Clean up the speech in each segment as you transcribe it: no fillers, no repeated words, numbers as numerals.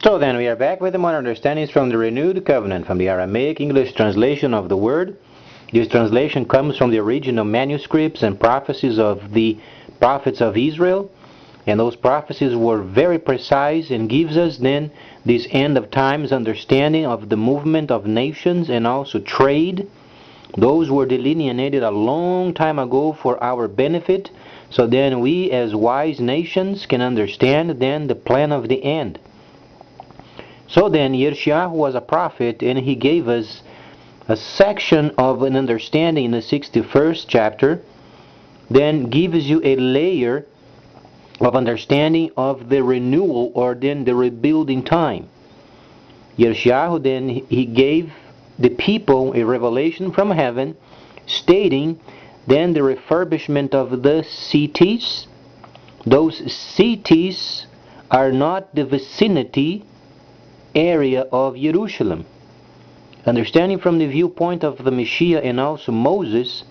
So then we are back with the modern understandings from the Renewed Covenant, from the Aramaic English translation of the Word. This translation comes from the original manuscripts and prophecies of the prophets of Israel, and those prophecies were very precise and gives us then this end of times understanding of the movement of nations and also trade. Those were delineated a long time ago for our benefit, so then we as wise nations can understand then the plan of the end. So then Yirmiyahu was a prophet, and he gave us a section of an understanding in the 61st chapter, then gives you a layer of understanding of the renewal or then the rebuilding time. Yirmiyahu then he gave the people a revelation from heaven stating then the refurbishment of the cities. Those cities are not the vicinity area of Jerusalem. Understanding from the viewpoint of the Messiah and also Moses,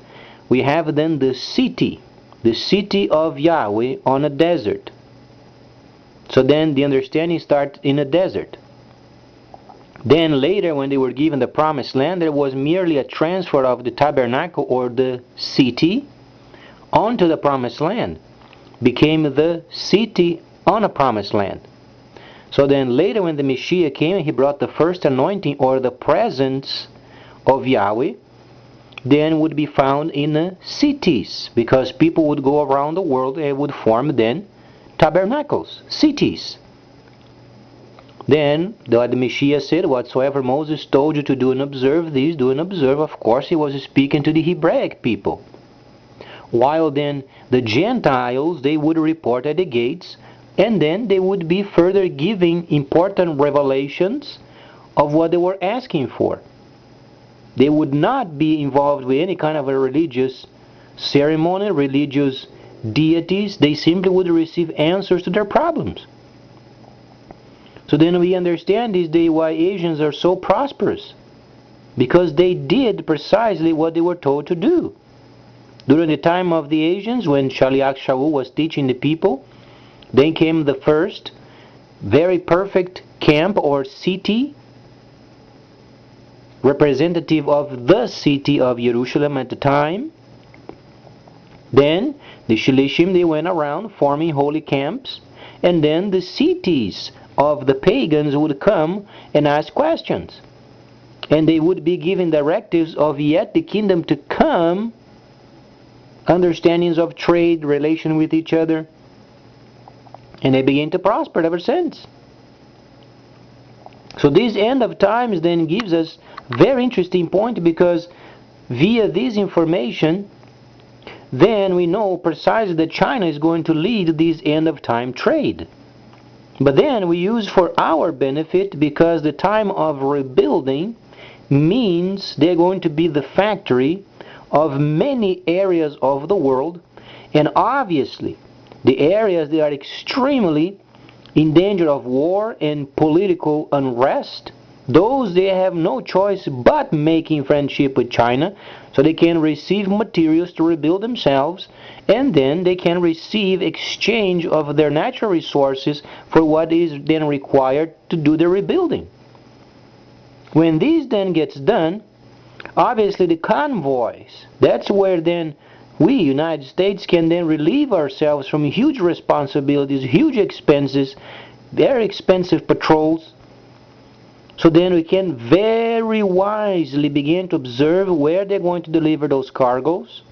we have then the city of Yahweh on a desert. So then the understanding starts in a desert. Then later when they were given the promised land, there was merely a transfer of the tabernacle or the city onto the promised land. Became the city on a promised land. So then later when the Messiah came, he brought the first anointing or the presence of Yahweh, then would be found in the cities, because people would go around the world and would form then tabernacles, cities. Then the Messiah said, whatsoever Moses told you to do and observe these, do and observe. Of course he was speaking to the Hebraic people. While then the Gentiles, they would report at the gates, and then they would be further giving important revelations of what they were asking for. They would not be involved with any kind of a religious ceremony, religious deities. They simply would receive answers to their problems. So then we understand this day why Asians are so prosperous, because they did precisely what they were told to do. During the time of the Asians, when Shaliach Shaul was teaching the people, then came the first very perfect camp or city, representative of the city of Jerusalem at the time. Then the Shilishim, they went around forming holy camps, and then the cities of the pagans would come and ask questions, and they would be given directives of yet the kingdom to come, understandings of trade, relation with each other, and they began to prosper ever since. So this end of times then gives us very interesting point, because via this information then we know precisely that China is going to lead this end of time trade. But then we use for our benefit, because the time of rebuilding means they're going to be the factory of many areas of the world, and obviously the areas that are extremely in danger of war and political unrest, those they have no choice but making friendship with China, so they can receive materials to rebuild themselves, and then they can receive exchange of their natural resources for what is then required to do the rebuilding. When this then gets done, obviously the convoys, that's where then we, United States, can then relieve ourselves from huge responsibilities, huge expenses, very expensive patrols. So then we can very wisely begin to observe where they're going to deliver those cargoes.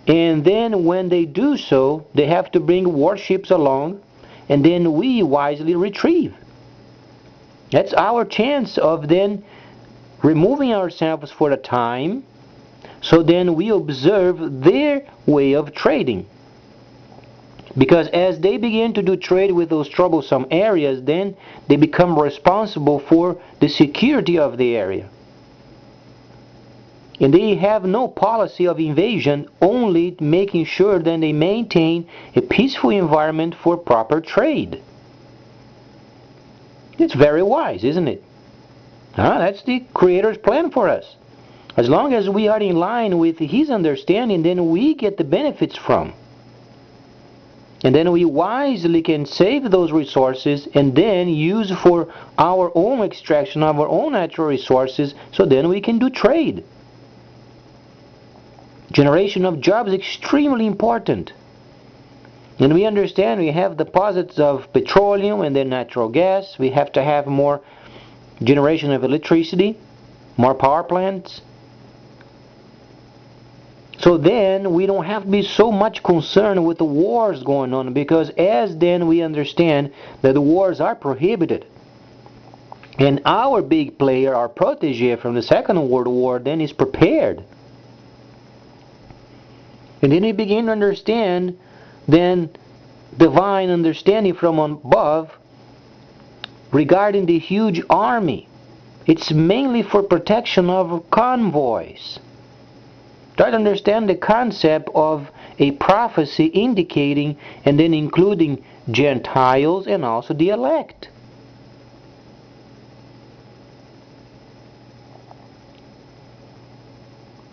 And then when they do so, they have to bring warships along, and then we wisely retrieve. That's our chance of then removing ourselves for a time, so then we observe their way of trading. Because as they begin to do trade with those troublesome areas, then they become responsible for the security of the area. And they have no policy of invasion, only making sure that they maintain a peaceful environment for proper trade. It's very wise, isn't it? That's the Creator's plan for us. As long as we are in line with His understanding, then we get the benefits from. And then we wisely can save those resources and then use for our own extraction of our own natural resources, so then we can do trade. Generation of jobs is extremely important. And we understand we have deposits of petroleum and then natural gas. We have to have more generation of electricity, more power plants. So then we don't have to be so much concerned with the wars going on, because as then we understand that the wars are prohibited. And our big player, our protege from the Second World War, then is prepared. And then we begin to understand then divine understanding from above regarding the huge army. It's mainly for protection of convoys. Try to understand the concept of a prophecy indicating and then including Gentiles and also the elect.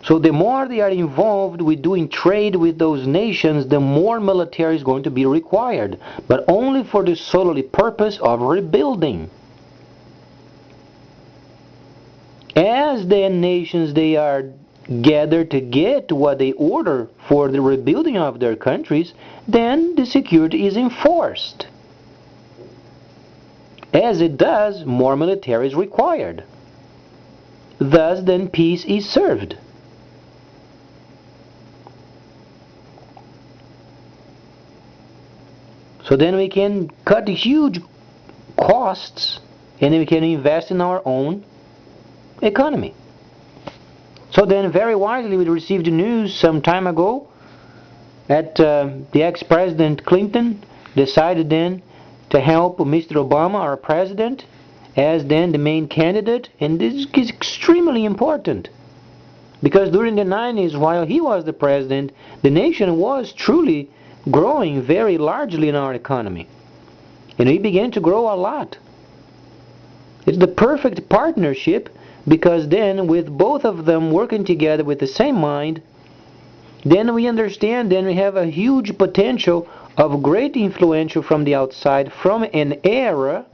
So the more they are involved with doing trade with those nations, the more military is going to be required, but only for the solely purpose of rebuilding. As the nations they are gathered to get what they order for the rebuilding of their countries, then the security is enforced. As it does, more military is required. Thus, then peace is served. So then we can cut huge costs and then we can invest in our own economy. So then very wisely we received news some time ago that the ex-president Clinton decided then to help Mr. Obama, our president, as then the main candidate, and this is extremely important. Because during the 90s, while he was the president, the nation was truly growing very largely in our economy. And we began to grow a lot. It's the perfect partnership, because then with both of them working together with the same mind, then we understand, then we have a huge potential of great influential from the outside, from an era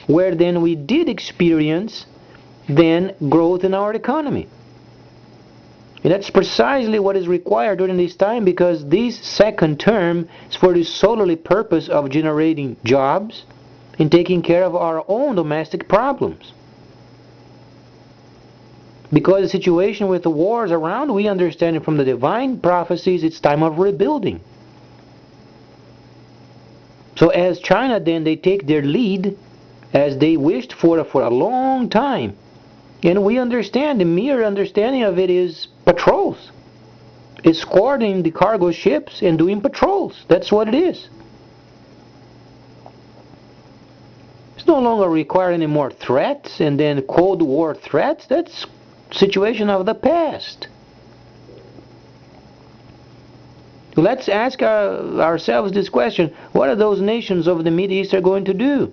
where then we did experience then growth in our economy. And that's precisely what is required during this time, because this second term is for the solely purpose of generating jobs and taking care of our own domestic problems. Because the situation with the wars around, we understand from the divine prophecies, it's time of rebuilding. So as China then, they take their lead as they wished for a long time. And we understand, the mere understanding of it is patrols. Escorting the cargo ships and doing patrols. That's what it is. It's no longer require any more threats and then Cold War threats. That's situation of the past. Let's ask ourselves this question: what are those nations of the Middle East are going to do?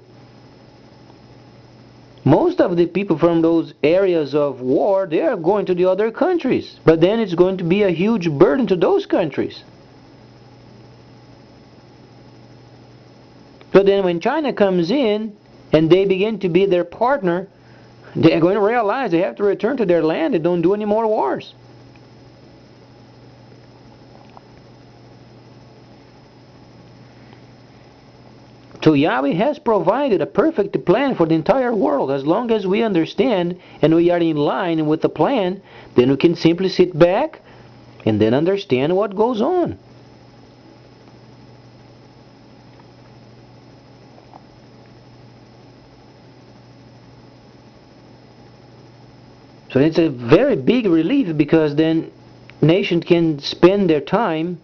Most of the people from those areas of war, they are going to the other countries, but then it's going to be a huge burden to those countries. So then when China comes in and they begin to be their partner, they are going to realize they have to return to their land and don't do any more wars. So Yahweh has provided a perfect plan for the entire world. As long as we understand and we are in line with the plan, then we can simply sit back and then understand what goes on. So it's a very big relief, because then nations can spend their time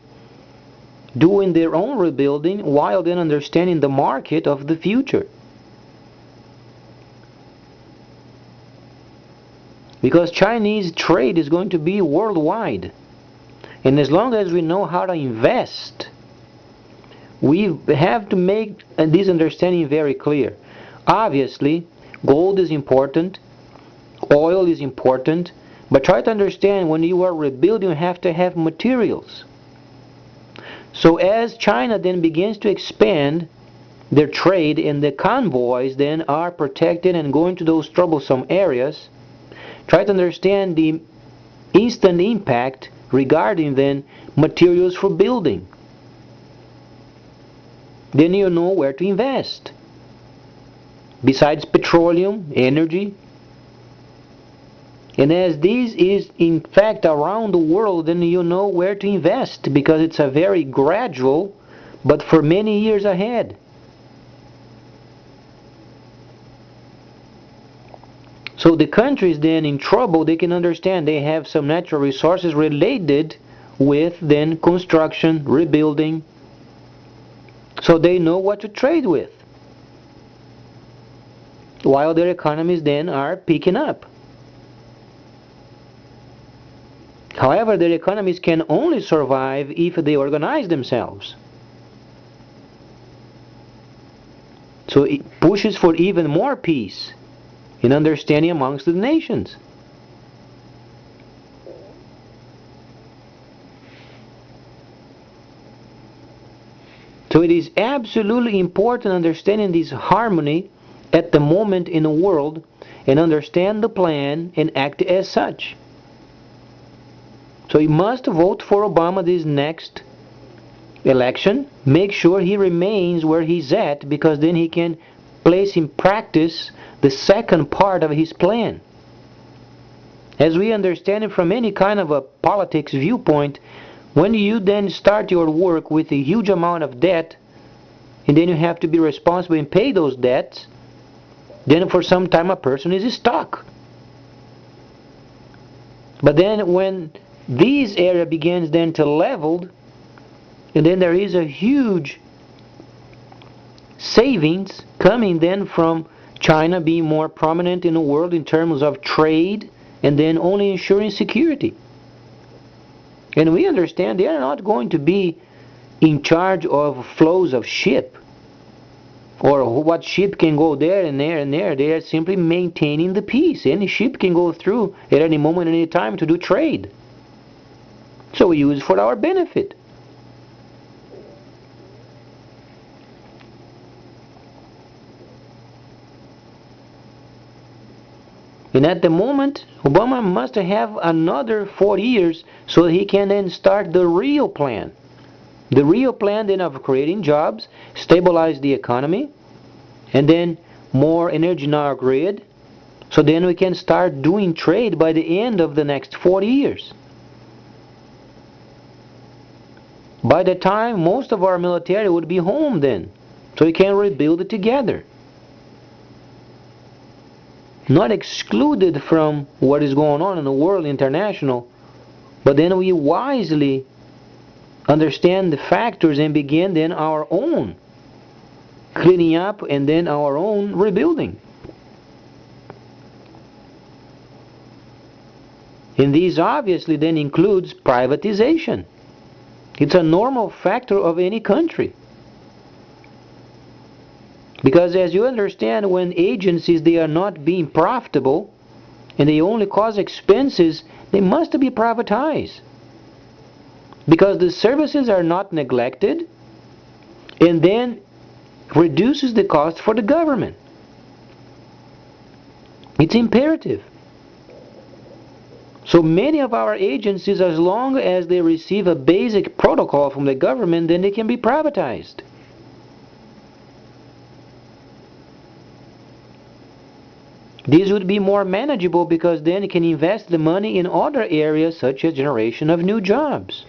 doing their own rebuilding while then understanding the market of the future. Because Chinese trade is going to be worldwide. And as long as we know how to invest, we have to make this understanding very clear. Obviously, gold is important, oil is important, but try to understand, when you are rebuilding, you have to have materials. So as China then begins to expand their trade, and the convoys then are protected and going to those troublesome areas, try to understand the instant impact regarding then materials for building. Then you know where to invest. Besides petroleum, energy. And as this is in fact around the world, then you know where to invest, because it's a very gradual, but for many years ahead. So the countries then in trouble, they can understand they have some natural resources related with then construction, rebuilding, so they know what to trade with, while their economies then are picking up. However, their economies can only survive if they organize themselves. So it pushes for even more peace and understanding amongst the nations. So it is absolutely important understanding this harmony at the moment in the world, and understand the plan and act as such. So you must vote for Obama this next election. Make sure he remains where he's at, because then he can place in practice the second part of his plan. As we understand it from any kind of a politics viewpoint, when you then start your work with a huge amount of debt, and then you have to be responsible and pay those debts, then for some time a person is stuck. But then when this area begins then to level, and then there is a huge savings coming then from China being more prominent in the world in terms of trade, and then only ensuring security. And we understand they are not going to be in charge of flows of ship, or what ship can go there and there and there. They are simply maintaining the peace. Any ship can go through at any moment, any time to do trade. So we use it for our benefit. And at the moment, Obama must have another 4 years so he can then start the real plan. The real plan then of creating jobs, stabilize the economy, and then more energy in our grid, so then we can start doing trade by the end of the next 40 years. By the time most of our military would be home then, so we can rebuild it together. Not excluded from what is going on in the world international, but then we wisely understand the factors and begin then our own cleaning up and then our own rebuilding. And this obviously then includes privatization. It's a normal factor of any country. Because as you understand, when agencies, they are not being profitable and they only cause expenses, they must be privatized. Because the services are not neglected, and then reduces the cost for the government. It's imperative. So many of our agencies, as long as they receive a basic protocol from the government, then they can be privatized. This would be more manageable, because then it can invest the money in other areas such as generation of new jobs.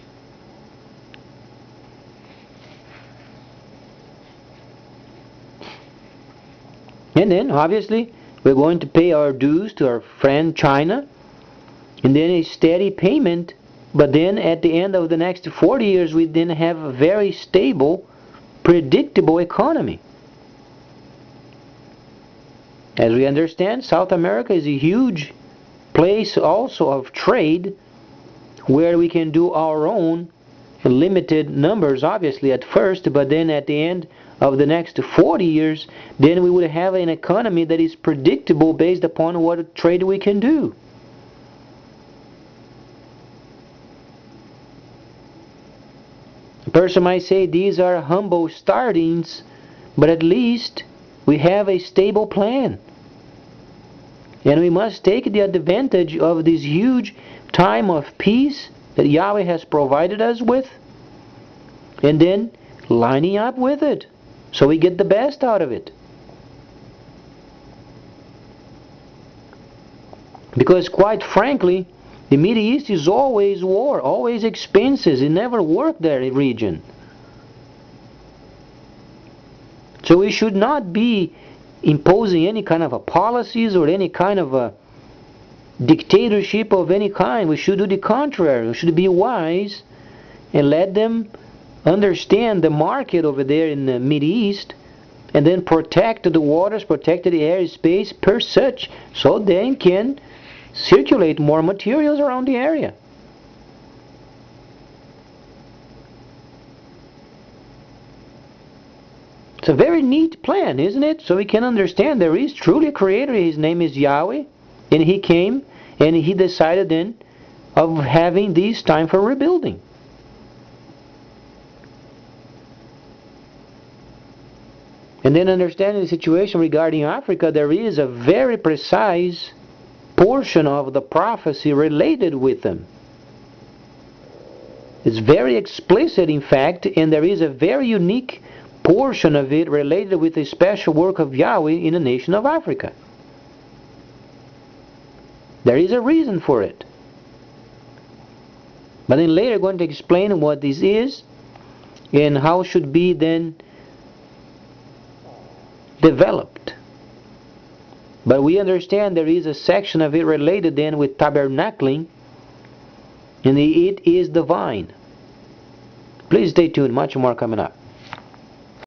And then obviously we're going to pay our dues to our friend China, and then a steady payment, but then at the end of the next 40 years we then have a very stable, predictable economy. As we understand, South America is a huge place also of trade, where we can do our own in limited numbers obviously at first, but then at the end of the next 40 years, then we would have an economy that is predictable based upon what trade we can do. person might say these are humble startings, but at least we have a stable plan. And we must take the advantage of this huge time of peace that Yahweh has provided us with, and then lining up with it so we get the best out of it. Because quite frankly, the Middle East is always war, always expenses. It never worked there in region. So we should not be imposing any kind of a policies or any kind of a dictatorship of any kind. We should do the contrary. We should be wise and let them understand the market over there in the Middle East, and then protect the waters, protect the airspace per such, so they can circulate more materials around the area. It's a very neat plan, isn't it? So we can understand there is truly a creator. His name is Yahweh, and he came and he decided then of having this time for rebuilding. And then understanding the situation regarding Africa, there is a very precise portion of the prophecy related with them. It's very explicit, in fact, and there is a very unique portion of it related with the special work of Yahweh in the nation of Africa. There is a reason for it. But then later I'm going to explain what this is and how it should be then developed. But we understand there is a section of it related then with tabernacling, and it is divine. Please stay tuned, much more coming up.